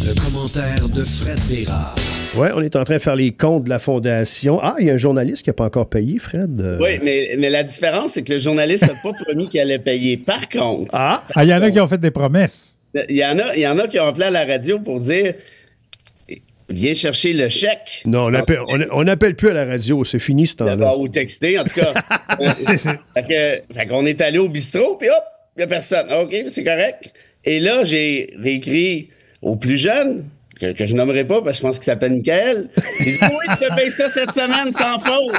Le commentaire de Fred Bérard. Oui, on est en train de faire les comptes de la Fondation. Ah, il y a un journaliste qui n'a pas encore payé, Fred. Oui, mais la différence, c'est que le journaliste n'a pas promis qu'il allait payer. Par contre... il y en a qui ont fait des promesses. Il y en a qui ont appelé à la radio pour dire... Viens chercher le chèque. Non, on n'appelle plus à la radio. C'est fini, ce temps-là. Ou texter, en tout cas. Fait qu'on est allé au bistrot, puis hop, il n'y a personne. OK, c'est correct. Et là, j'ai réécrit aux plus jeunes, que je nommerai pas, parce que je pense qu'il s'appelle Michael. Il dit, oui, tu peux payer ça cette semaine, sans faute.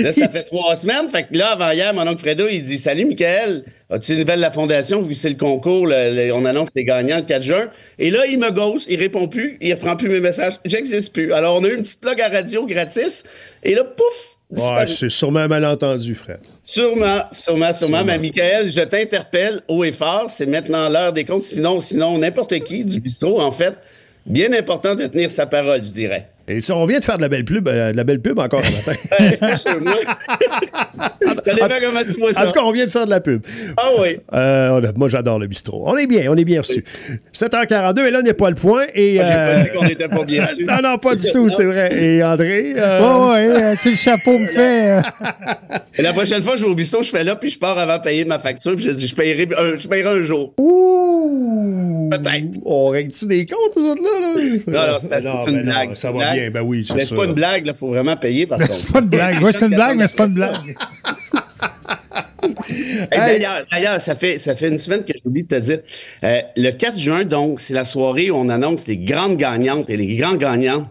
Là, ça fait 3 semaines. Fait que là, avant hier, mon oncle Fredo, il dit, salut, Michael. As-tu des nouvelles de la Fondation, vu que c'est le concours, on annonce les gagnants le 4 juin. Et là, il me ghost, il répond plus, il reprend plus mes messages. J'existe plus. Alors, on a eu une petite plug à radio gratis. Et là, pouf! Ouais, c'est sûrement un malentendu, Fred. Sûrement. Mais Michael, je t'interpelle haut et fort. C'est maintenant l'heure des comptes. Sinon, n'importe qui du bistrot, en fait, bien important de tenir sa parole, je dirais. Et ça, on vient de faire de la belle pub encore ce matin. Ça dépend comment tu vois ça. En tout cas, on vient de faire de la pub. Ah oui. Moi, j'adore le bistrot. On est bien reçus. 7h42, et là, on n'est pas à le point. Et, j'ai pas dit qu'on n'était pas bien reçus. Non, pas du tout, c'est vrai. Et André? Si le chapeau me fait... Et la prochaine fois que je vais au bistrot, je fais là, puis je pars avant de payer ma facture, puis je dis, je paierai un jour. Ouh! Peut-être. On règle-tu des comptes, eux autres, là? Non, c'est une blague. Ça va bien, ben oui, mais c'est pas une blague, il faut vraiment payer, par contre. C'est pas une blague. Moi, c'est une blague, mais c'est pas une blague. D'ailleurs, ça fait une semaine que j'ai oublié de te dire. Le 4 juin, donc, c'est la soirée où on annonce les grandes gagnantes et les grands gagnants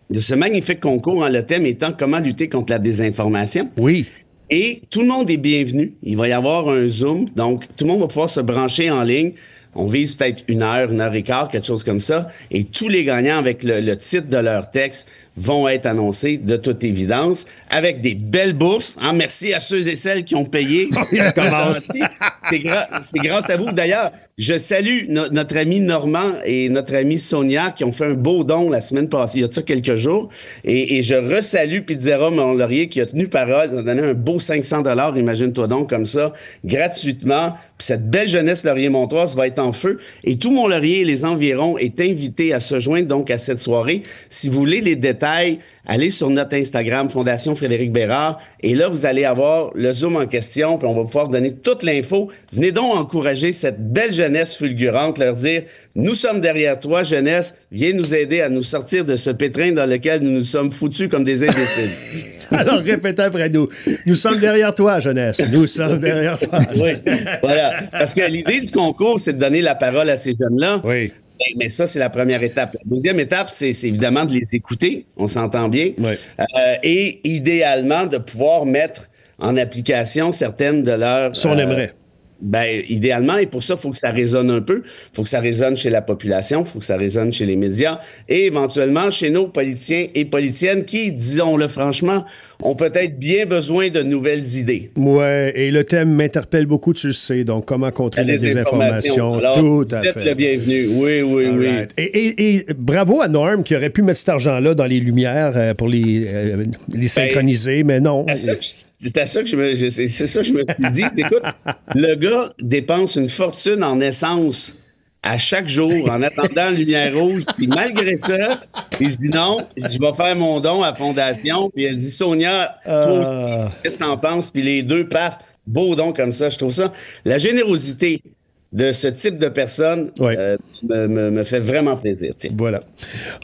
de ce magnifique concours, le thème étant comment lutter contre la désinformation. Oui. Et tout le monde est bienvenu. Il va y avoir un Zoom, donc tout le monde va pouvoir se brancher en ligne. On vise peut-être 1 heure et quart, quelque chose comme ça. Et tous les gagnants avec le titre de leur texte vont être annoncés de toute évidence avec des belles bourses. Merci à ceux et celles qui ont payé. C'est grâce à vous. D'ailleurs, je salue notre ami Normand et notre amie Sonia qui ont fait un beau don la semaine passée, il y a ça quelques jours. Et je resalue Pizzera Mont-Laurier qui a tenu parole. Ils ont donné un beau 500 $, imagine-toi donc, comme ça, gratuitement. Puis cette belle jeunesse Laurier-Montoise va être en feu. Et tout Mont-Laurier et les environs est invité à se joindre donc à cette soirée. Si vous voulez les détails, allez sur notre Instagram, Fondation Frédéric Bérard, et là, vous allez avoir le Zoom en question, puis on va pouvoir donner toute l'info. Venez donc encourager cette belle jeunesse fulgurante, leur dire, nous sommes derrière toi, jeunesse, viens nous aider à nous sortir de ce pétrin dans lequel nous nous sommes foutus comme des imbéciles. Alors, répétez après nous. Nous sommes derrière toi, jeunesse. Nous sommes derrière toi. Oui, voilà. Parce que l'idée du concours, c'est de donner la parole à ces jeunes-là. Oui. Mais ça, c'est la première étape. La deuxième étape, c'est évidemment de les écouter. On s'entend bien. Oui. Et idéalement, de pouvoir mettre en application certaines de leurs... Ça, on aimerait. Idéalement, et pour ça, il faut que ça résonne un peu. Il faut que ça résonne chez la population, il faut que ça résonne chez les médias et éventuellement chez nos politiciens et politiciennes qui, disons-le franchement, ont peut-être bien besoin de nouvelles idées. Ouais, et le thème m'interpelle beaucoup, tu le sais, donc comment contrer la désinformation. Alors, tout à fait. Vous êtes le bienvenu, oui. Right. Et bravo à Norm qui aurait pu mettre cet argent-là dans les lumières pour les synchroniser, mais non. C'est ça que je me suis dit. Écoute, le gars dépense une fortune en essence à chaque jour en attendant la lumière rouge. Puis malgré ça, il se dit non, je vais faire mon don à la Fondation. Puis il dit, Sonia, toi, qu'est-ce que t'en penses? Puis les deux, paf, beau don comme ça. Je trouve ça. La générosité de ce type de personne me fait vraiment plaisir. Tiens. Voilà.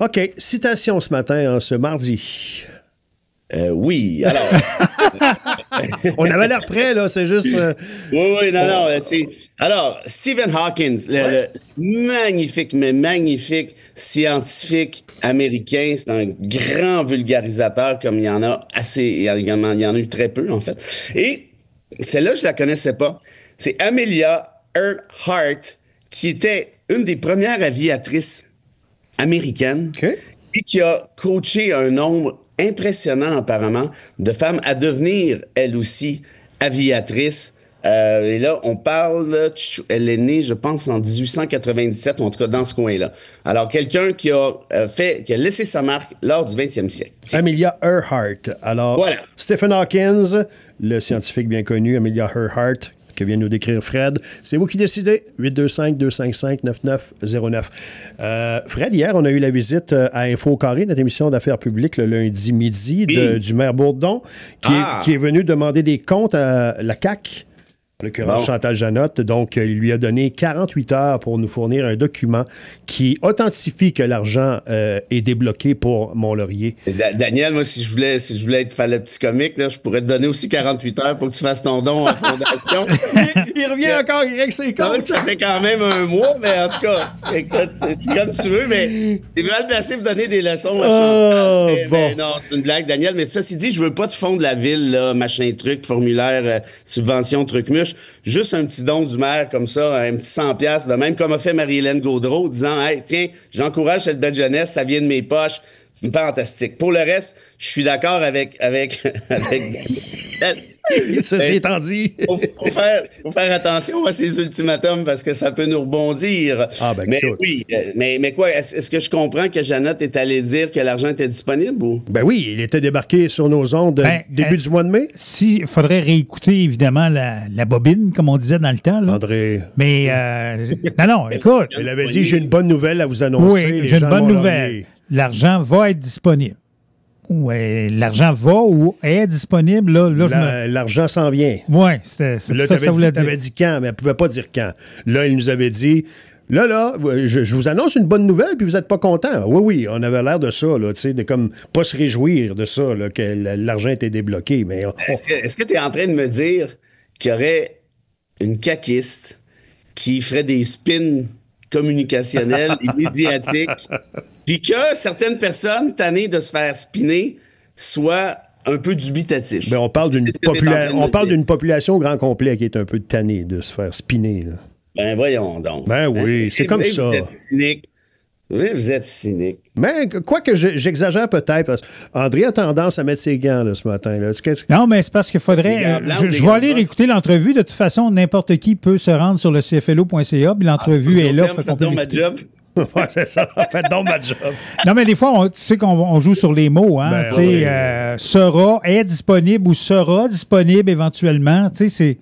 OK. Citation ce matin, ce mardi. Oui, alors... On avait l'air prêt, là, c'est juste... Oui, non. Alors, Stephen Hawking, le magnifique scientifique américain, c'est un grand vulgarisateur, comme il y en a assez, il y en a eu très peu, en fait. Et celle-là, je la connaissais pas. C'est Amelia Earhart, qui était une des premières aviatrices américaines, et qui a coaché un nombre impressionnant, apparemment, de femmes à devenir, elles aussi, aviatrices. Et là, on parle, elle est née, je pense, en 1897, ou en tout cas dans ce coin-là. Alors, quelqu'un qui a laissé sa marque lors du 20e siècle. Amelia Earhart. Alors, voilà. Stephen Hawking, le scientifique bien connu, Amelia Earhart, que vient nous décrire Fred. C'est vous qui décidez. 825-255-9909. Fred, hier, on a eu la visite à Info au Carré, notre émission d'affaires publiques, le lundi midi, du maire Bourdon, qui est venu demander des comptes à la CAQ. En l'occurrence, Chantal Janotte. Donc, il lui a donné 48 heures pour nous fournir un document qui authentifie que l'argent est débloqué pour Mont-Laurier. Daniel, moi, si je voulais faire le petit comique, là, je pourrais te donner aussi 48 heures pour que tu fasses ton don en fondation. Il revient encore avec ses comptes. Ça fait quand même un mois, mais en tout cas, écoute, comme tu veux, mais t'es mal placé pour donner des leçons à Chantal. Mais non, c'est une blague, Daniel. Mais ça, c'est dit, je veux pas de fonds de la ville, là, machin truc, formulaire, subvention, truc muche. Juste un petit don du maire comme ça, un petit 100$, de même comme a fait Marie-Hélène Gaudreau, disant « Hey, tiens, j'encourage cette belle jeunesse, ça vient de mes poches. » Fantastique. Pour le reste, je suis d'accord avec Ceci étant dit. Faut faire attention à ces ultimatums parce que ça peut nous rebondir. Ah, ben, mais oui, mais quoi, est-ce que je comprends que Janotte est allée dire que l'argent était disponible ou? Ben oui, il était débarqué sur nos ondes début du mois de mai. Il faudrait réécouter, évidemment, la bobine, comme on disait dans le temps. Là. André. Mais, non, écoute. Il avait dit, j'ai une bonne nouvelle à vous annoncer. Oui, j'ai une bonne nouvelle. L'argent va être disponible. Oui, l'argent va ou est disponible. L'argent s'en vient. Oui, c'est là, ça que ça voulait dire. Tu avais dit quand, mais elle ne pouvait pas dire quand. Là, il nous avait dit, là, je vous annonce une bonne nouvelle, puis vous n'êtes pas content. Oui, on avait l'air de ça, là, tu sais, de comme pas se réjouir de ça, là, que l'argent était débloqué. Mais Est-ce que tu es en train de me dire qu'il y aurait une caquiste qui ferait des spins communicationnels et médiatiques, puis que certaines personnes tannées de se faire spinner soient un peu dubitatifs? Ben, on parle d'une population au grand complet qui est un peu tannée de se faire spinner. Là. Ben voyons donc. Ben oui, c'est comme ça. Vous êtes cynique. Oui, vous êtes cynique. Mais quoi que j'exagère peut-être, parce qu'André a tendance à mettre ses gants là, ce matin. Là. Non, mais c'est parce qu'il faudrait... je vais aller réécouter l'entrevue. De toute façon, n'importe qui peut se rendre sur le CFLO.ca, puis l'entrevue est là. Faites donc ma job. Ouais, c'est ça. Faites donc ma job. Non, mais des fois, tu sais qu'on joue sur les mots. Hein, sera, est disponible ou sera disponible éventuellement. Tu sais, c'est...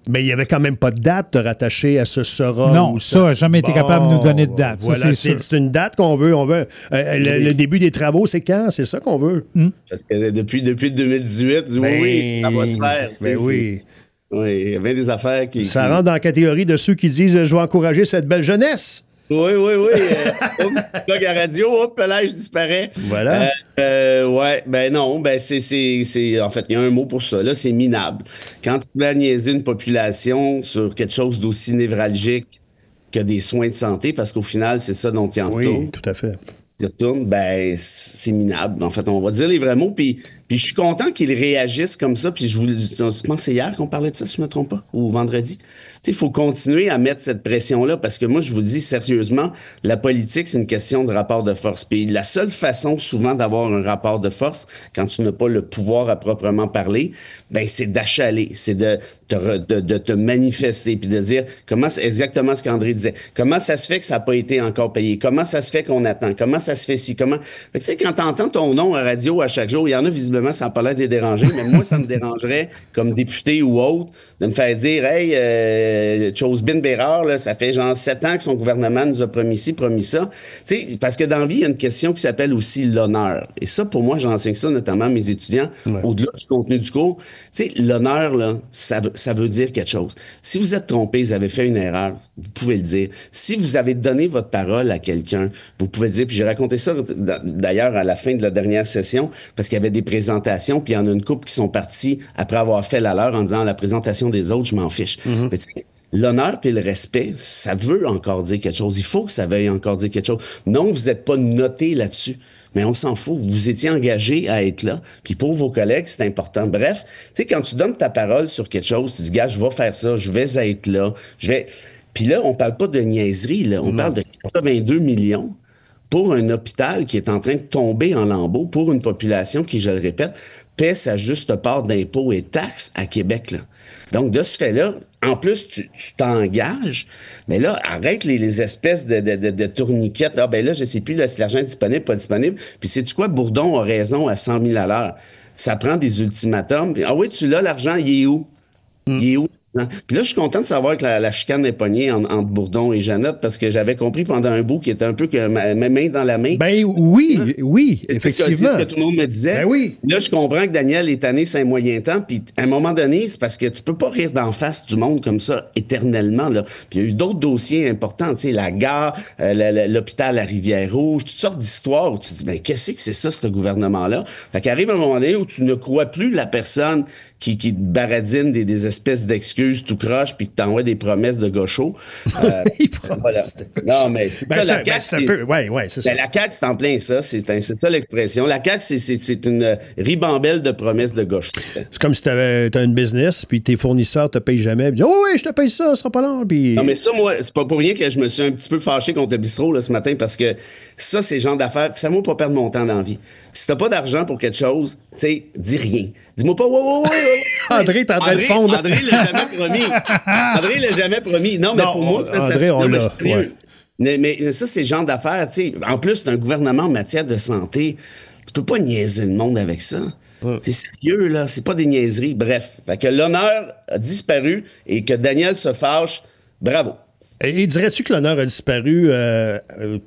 Mais il n'y avait quand même pas de date de rattacher à ce sera. Non, ça n'a jamais été capable de nous donner de date. Voilà, c'est une date qu'on veut. On veut le début des travaux, c'est quand? C'est ça qu'on veut. Parce que depuis 2018, oui, ça va se faire. Ben oui. Oui, il y a bien des affaires qui... Ça rentre dans la catégorie de ceux qui disent « Je vais encourager cette belle jeunesse ». Oui. Petit dog à radio, hop, là, je disparais. Voilà. Ouais, ben non, ben c'est en fait, il y a un mot pour ça, là, c'est minable. Quand tu veux niaiser une population sur quelque chose d'aussi névralgique que des soins de santé, parce qu'au final, c'est ça dont il en retourne. Oui, tout à fait. Ben, c'est minable. En fait, on va dire les vrais mots. Puis je suis content qu'ils réagissent comme ça. Puis je pense que c'est hier qu'on parlait de ça, si je ne me trompe pas, ou vendredi. Il faut continuer à mettre cette pression-là parce que moi, je vous dis sérieusement, la politique, c'est une question de rapport de force. Puis la seule façon souvent d'avoir un rapport de force, quand tu n'as pas le pouvoir à proprement parler, ben c'est d'achaler, c'est de te manifester puis de dire exactement ce qu'André disait. Comment ça se fait que ça n'a pas été encore payé? Comment ça se fait qu'on attend? Comment ça se fait ci? Comment... Tu sais, quand tu entends ton nom à radio à chaque jour, il y en a visiblement, ça n'a pas l'air de les déranger, mais moi, ça me dérangerait comme député ou autre de me faire dire, hey, Chosbin Bérard, là, ça fait genre 7 ans que son gouvernement nous a promis ci, promis ça. T'sais, parce que dans la vie, il y a une question qui s'appelle aussi l'honneur. Et ça, pour moi, j'enseigne ça notamment à mes étudiants, au-delà du contenu du cours. L'honneur, là, ça veut dire quelque chose. Si vous êtes trompé, vous avez fait une erreur, vous pouvez le dire. Si vous avez donné votre parole à quelqu'un, vous pouvez le dire. Puis j'ai raconté ça, d'ailleurs, à la fin de la dernière session, parce qu'il y avait des présentations, puis il y en a une couple qui sont partis après avoir fait la leur en disant « la présentation des autres, je m'en fiche Mais l'honneur et le respect, ça veut encore dire quelque chose. Il faut que ça veuille encore dire quelque chose. Non, vous n'êtes pas noté là-dessus. Mais on s'en fout. Vous étiez engagé à être là. Puis pour vos collègues, c'est important. Bref, tu sais, quand tu donnes ta parole sur quelque chose, tu dis, gars, je vais faire ça, je vais être là, Puis là, on parle pas de niaiserie, là. On parle de 82 millions pour un hôpital qui est en train de tomber en lambeaux, pour une population qui, je le répète, paie sa juste part d'impôts et taxes à Québec, là. Donc, de ce fait-là, en plus, tu t'engages, mais là, arrête les espèces de tourniquettes. Ah, ben là, je sais plus là, si l'argent est disponible, pas disponible. Puis, sais-tu quoi? Bourdon a raison à 100 000 à l'heure. Ça prend des ultimatums. Ah oui, tu l'as, l'argent, il est où? Il est où? Puis là, je suis content de savoir que la chicane est pognée entre Bourdon et Jeannette parce que j'avais compris pendant un bout qu'il était un peu que ma main dans la main. Ben oui, effectivement. C'est ce que tout le monde me disait. Ben oui. Là, je comprends que Daniel est tanné, c'est un moyen temps. Puis à un moment donné, c'est parce que tu peux pas rire d'en face du monde comme ça éternellement. Là. Puis il y a eu d'autres dossiers importants, tu sais, la gare, l'hôpital à Rivière-Rouge, toutes sortes d'histoires où tu te dis, ben qu'est-ce que c'est ça, ce gouvernement-là? Fait qu'arrive un moment donné où tu ne crois plus la personne qui te baradine des espèces d'excuses tout croche puis qui t'envoie des promesses de gaucho. Voilà. Non, mais ça, la CAQ, c'est ça. La CAQ, c'est en plein ça. C'est ça l'expression. La CAQ, c'est une ribambelle de promesses de gaucho. C'est comme si t'as une business puis tes fournisseurs te payent jamais. Ils disent, oh oui, je te paye ça, ça sera pas long. Puis... Non, mais ça, moi, c'est pas pour rien que je me suis un petit peu fâché contre le bistrot là, ce matin parce que ça, c'est le genre d'affaires. Fais-moi pas perdre mon temps dans la vie. Si t'as pas d'argent pour quelque chose, tu sais, dis rien. Dis-moi pas, ouais. André, t'es en train de fondre. André l'a jamais promis. Non, mais pour moi, ça André, on l'a. Mais ça, c'est le genre d'affaires, tu sais. En plus, c'est un gouvernement en matière de santé. Tu peux pas niaiser le monde avec ça. C'est sérieux, là. C'est pas des niaiseries. Bref. Fait que l'honneur a disparu et que Daniel se fâche. Bravo. Et dirais-tu que l'honneur a disparu,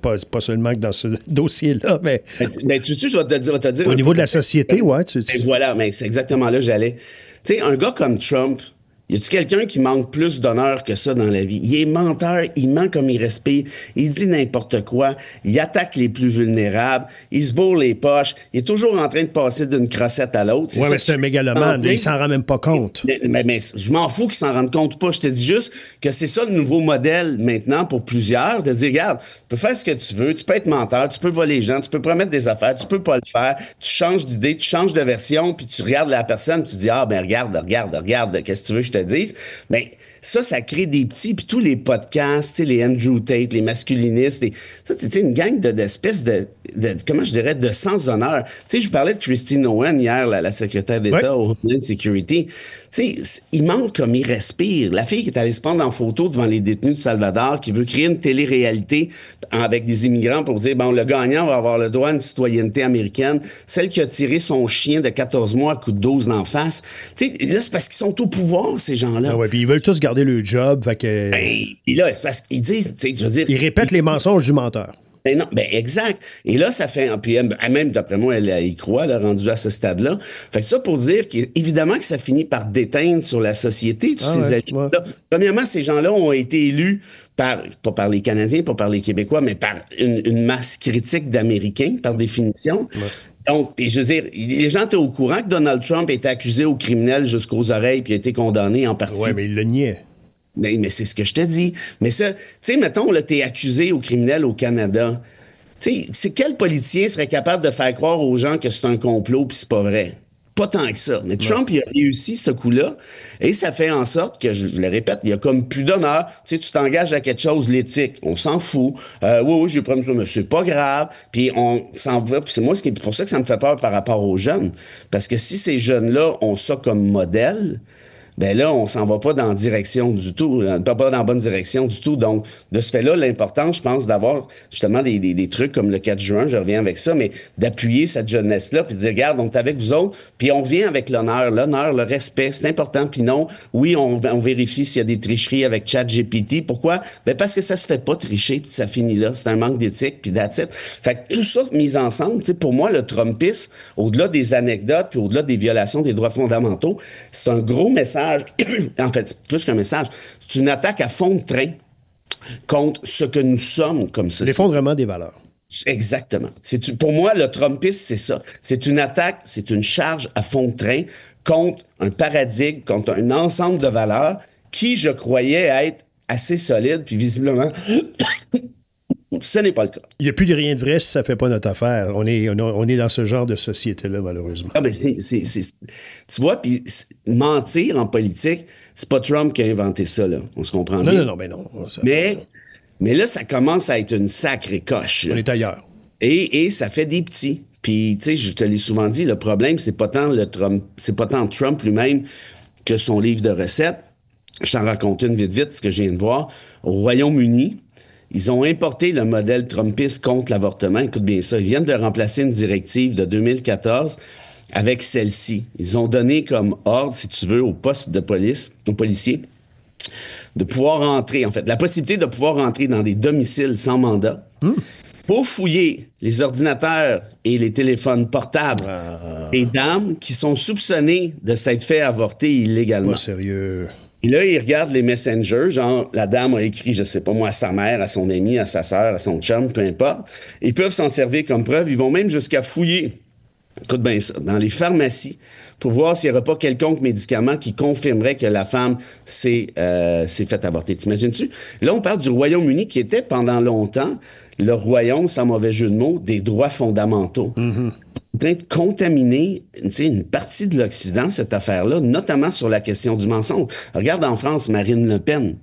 pas seulement que dans ce dossier-là, mais... Ben, tu sais, je vais te dire... Au niveau de la société, ouais. Et voilà, mais c'est exactement là que j'allais. Tu sais, un gars comme Trump, y a-tu quelqu'un qui manque plus d'honneur que ça dans la vie? Il est menteur, il ment comme il respire, il dit n'importe quoi, il attaque les plus vulnérables, il se bourre les poches, il est toujours en train de passer d'une crossette à l'autre. Oui, mais c'est un mégalomane, il s'en rend même pas compte. Mais je m'en fous qu'il s'en rende compte pas. Je te dis juste que c'est ça le nouveau modèle maintenant pour plusieurs, de dire, regarde, tu peux faire ce que tu veux, tu peux être menteur, tu peux voler les gens, tu peux promettre des affaires, tu peux pas le faire, tu changes d'idée, tu changes de version, puis tu regardes la personne, tu dis, ah ben regarde, qu'est-ce que tu veux que je te dise? Mais ça crée des petits, puis tous les podcasts, les Andrew Tate, les masculinistes, c'est une gang d'espèces de comment je dirais, de sans-honneur. Tu sais, je vous parlais de Christine Owen hier, la secrétaire d'État au Homeland Security. Tu sais, il manque comme il respire. La fille qui est allée se prendre en photo devant les détenus de Salvador, qui veut créer une télé-réalité avec des immigrants pour dire, bon, le gagnant va avoir le droit à une citoyenneté américaine. Celle qui a tiré son chien de 14 mois à coup de 12 d'en face. Tu sais, là, c'est parce qu'ils sont au pouvoir, ces gens-là. Ah ouais, puis ils veulent tous garder le job. Fait que... Et là, c'est parce qu'ils disent, tu sais, je veux dire... Ils répètent les mensonges du menteur. Ben non, ben exact. Et là, ça fait... Puis même, d'après moi, elle y croit, là, rendue à ce stade-là. Fait que ça pour dire qu'évidemment que ça finit par déteindre sur la société, tous ces agissements-là. Ouais. Premièrement, ces gens-là ont été élus pas par les Canadiens, pas par les Québécois, mais par une masse critique d'Américains, par définition. Ouais. Donc, puis je veux dire, les gens étaient au courant que Donald Trump était accusé au criminel jusqu'aux oreilles puis a été condamné en partie. Oui, mais il le niait. Mais c'est ce que je te dis. Mais ça, tu sais, mettons, là, t'es accusé au criminel au Canada. Tu sais, c'est quel politicien serait capable de faire croire aux gens que c'est un complot puis c'est pas vrai? Pas tant que ça. Mais Trump, il a réussi ce coup-là. Et ça fait en sorte que, je le répète, il y a comme plus d'honneur. Tu sais, tu t'engages à quelque chose, l'éthique, on s'en fout. Oui, j'ai promis ça, mais c'est pas grave. Puis on s'en va. Puis c'est pour ça que ça me fait peur par rapport aux jeunes. Parce que si ces jeunes-là ont ça comme modèle, ben là, on s'en va pas dans la direction du tout, pas dans la bonne direction du tout. Donc, de ce fait-là, l'important, je pense, d'avoir justement des trucs comme le 4 juin, je reviens avec ça, mais d'appuyer cette jeunesse-là, puis de dire, regarde, on est avec vous autres, puis on revient avec l'honneur, le respect, c'est important, puis non, oui, on vérifie s'il y a des tricheries avec ChatGPT. Pourquoi? Ben parce que ça se fait pas tricher, puis ça finit là. C'est un manque d'éthique, puis that's it. Fait que tout ça mis ensemble, tu sais, pour moi, le Trumpisme, au-delà des anecdotes, puis au-delà des violations des droits fondamentaux, c'est un gros message. En fait, c'est plus qu'un message. C'est une attaque à fond de train contre ce que nous sommes comme société. L'effondrement des valeurs. Exactement. Pour moi, le Trumpisme, c'est ça. C'est une attaque, c'est une charge à fond de train contre un paradigme, contre un ensemble de valeurs qui, je croyais, être assez solide, puis visiblement... Ce n'est pas le cas. Il n'y a plus de rien de vrai si ça ne fait pas notre affaire. On est dans ce genre de société-là, malheureusement. Ah ben tu vois, puis mentir en politique, c'est pas Trump qui a inventé ça, là. On se comprend bien. Non, mais non. Mais là, ça commence à être une sacrée coche. Là. On est ailleurs. Et ça fait des petits. Puis, tu sais, je te l'ai souvent dit, le problème, c'est pas tant Trump lui-même que son livre de recettes. Je t'en raconte une vite, ce que je viens de voir. Au Royaume-Uni, ils ont importé le modèle trumpiste contre l'avortement. Écoute bien ça. Ils viennent de remplacer une directive de 2014 avec celle-ci. Ils ont donné comme ordre, si tu veux, au poste de police, aux policiers, pouvoir entrer, en fait, la possibilité de pouvoir entrer dans des domiciles sans mandat pour fouiller les ordinateurs et les téléphones portables des dames qui sont soupçonnées de s'être fait avorter illégalement. Pas sérieux. Et là, ils regardent les messengers, genre, la dame a écrit, je sais pas moi, à sa mère, à son ami, à sa sœur, à son chum, peu importe. Ils peuvent s'en servir comme preuve. Ils vont même jusqu'à fouiller, écoute bien ça, dans les pharmacies pour voir s'il n'y aura pas quelconque médicament qui confirmerait que la femme s'est fait avorter. T'imagines-tu? Là, on parle du Royaume-Uni qui était pendant longtemps le royaume, sans mauvais jeu de mots, des droits fondamentaux. En train de contaminer une partie de l'Occident, cette affaire-là, notamment sur la question du mensonge. Regarde en France, Marine Le Pen.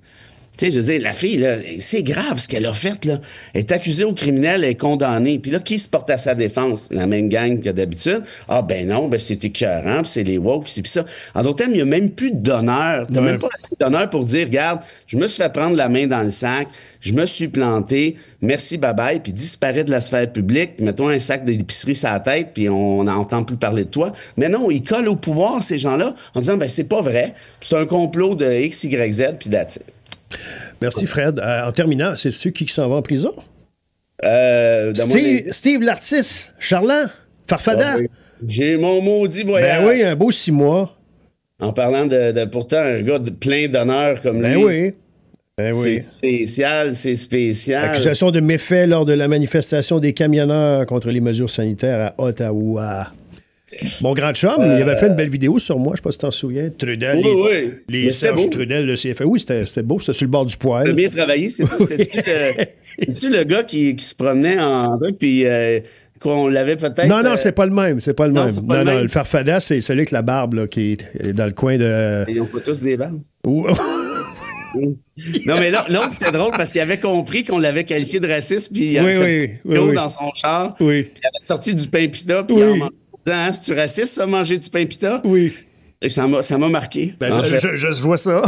Tu sais, je veux dire, la fille, là, c'est grave ce qu'elle a fait, là. Elle est accusée au criminel, elle est condamnée. Puis là, qui se porte à sa défense? La même gang que d'habitude. Ah, ben non, ben c'est écœurant, puis c'est les woke, puis ça. En d'autres termes, il n'y a même plus d'honneur. T'as même pas assez d'honneur pour dire, regarde, je me suis fait prendre la main dans le sac, je me suis planté, merci, bye-bye, puis disparaît de la sphère publique, puis mettons un sac d'épicerie sur la tête, puis on n'entend plus parler de toi. Mais non, ils collent au pouvoir, ces gens-là, en disant, ben c'est pas vrai, c'est un complot de X, Y, Z, puis that's it. Merci, Fred. En terminant, c'est ceux qui s'en vont en prison? Steve l'artiste, Charland, Farfada. Oui. J'ai mon maudit voyage. Ben oui, un beau 6 mois. En parlant de pourtant un gars plein d'honneur comme lui. Oui. Ben oui. C'est spécial. Accusation de méfait lors de la manifestation des camionneurs contre les mesures sanitaires à Ottawa. Mon grand chum, il avait fait une belle vidéo sur moi, je ne sais pas si tu t'en souviens. Trudel, les Serge Trudel, le CFA. Oui, c'était beau, c'était sur le bord du poêle. T'as bien travaillé, c'est-tu le gars qui se promenait en truc, puis qu'on l'avait peut-être... Non, c'est pas le même, Non, le Farfada, c'est celui avec la barbe là, qui est dans le coin de... Ils n'ont pas tous des barbes? Non, mais l'autre, c'était drôle parce qu'il avait compris qu'on l'avait qualifié de raciste, puis il avait dans son char, puis il avait sorti du pain pita, puis il hein, c'est-tu raciste, ça, manger du pain pita? Oui. Et ça m'a marqué. Ben, je vois ça.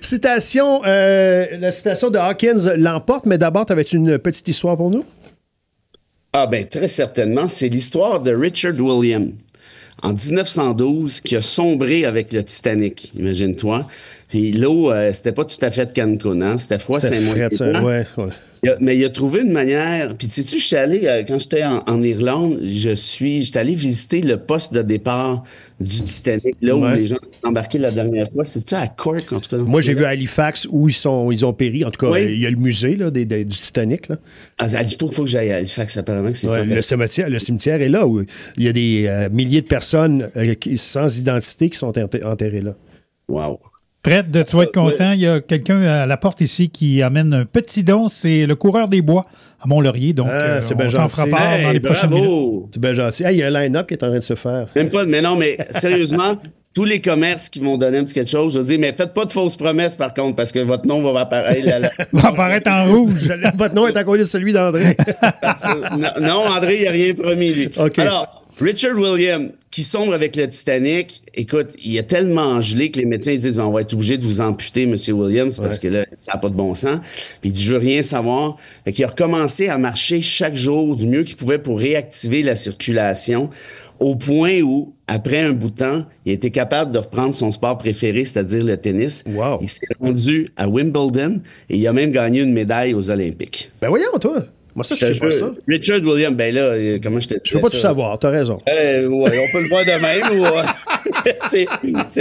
Citation, la citation de Hawkins l'emporte, mais d'abord, t'avais-tu une petite histoire pour nous? Ah, ben, très certainement. C'est l'histoire de Richard Williams, en 1912, qui a sombré avec le Titanic, imagine-toi. Puis l'eau, c'était pas tout à fait de Cancun, hein? C'était froid, c'est moins. Mais il a trouvé une manière. Puis, sais-tu, je suis allé, quand j'étais en Irlande, j'étais allé visiter le poste de départ du Titanic, là où les gens sont embarqués la dernière fois. C'était-tu à Cork, en tout cas? Moi, j'ai vu à Halifax où ils ont péri. En tout cas, il y a le musée là, du Titanic. Là. Ah, il faut que j'aille à Halifax, apparemment, que c'est fantastique. Le cimetière est là où il y a des milliers de personnes sans identité qui sont enterrées là. Wow. Fred, tu vas être content. Il y a quelqu'un à la porte ici qui amène un petit don. C'est le coureur des bois à Mont-Laurier. Donc, on t'en fera part dans les prochaines minutes. C'est bien gentil. Il y a un line-up qui est en train de se faire. Même pas, mais non, mais sérieusement, tous les commerces qui vont donner un petit quelque chose, je dis, mais faites pas de fausses promesses, par contre, parce que votre nom va apparaître. Va apparaître en rouge. Votre nom est à côté de celui d'André. Non, André, il n'a rien promis, lui. Okay. Alors, Richard Williams, qui sombre avec le Titanic, écoute, il a tellement gelé que les médecins ils disent, on va être obligé de vous amputer, M. Williams, parce que là, ça n'a pas de bon sens. Puis il dit, je veux rien savoir. Fait qu'il a recommencé à marcher chaque jour du mieux qu'il pouvait pour réactiver la circulation, au point où, après un bout de temps, il a été capable de reprendre son sport préféré, c'est-à-dire le tennis. Wow. Il s'est rendu à Wimbledon et il a même gagné une médaille aux Olympiques. Ben voyons, toi. Moi, ça, je sais pas ça. Richard Williams, ben là, comment je te dis? Je peux pas tout savoir, t'as raison. Ouais, on peut le voir de même. C'est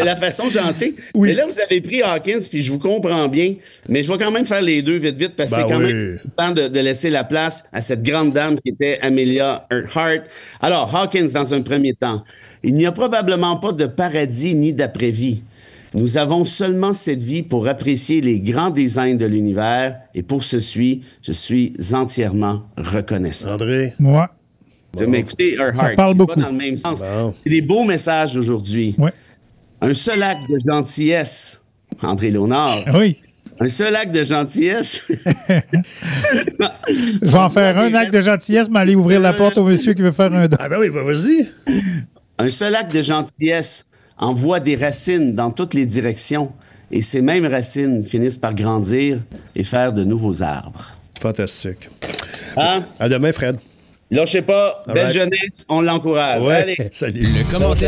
la façon gentille. Oui. Mais là, vous avez pris Hawkins, puis je vous comprends bien, mais je vais quand même faire les deux vite, parce que c'est quand même temps de laisser la place à cette grande dame qui était Amelia Earhart. Alors, Hawkins, dans un premier temps, il n'y a probablement pas de paradis ni d'après-vie. Nous avons seulement cette vie pour apprécier les grands designs de l'univers et pour ceci, je suis entièrement reconnaissant. André? Moi. Mais écoutez, Earhart, ça parle beaucoup. pas dans le même sens. C'est des beaux messages aujourd'hui. Ouais. Un seul acte de gentillesse, André Léonard. Oui. Un seul acte de gentillesse. Je vais en faire un acte de gentillesse, mais aller ouvrir la porte au monsieur qui veut faire un don. Ah ben oui, vas-y. Un seul acte de gentillesse envoie des racines dans toutes les directions et ces mêmes racines finissent par grandir et faire de nouveaux arbres. Fantastique. Hein? À demain, Fred. Lâchez pas, belle jeunesse, on l'encourage. Ouais, allez. salut. Le commentaire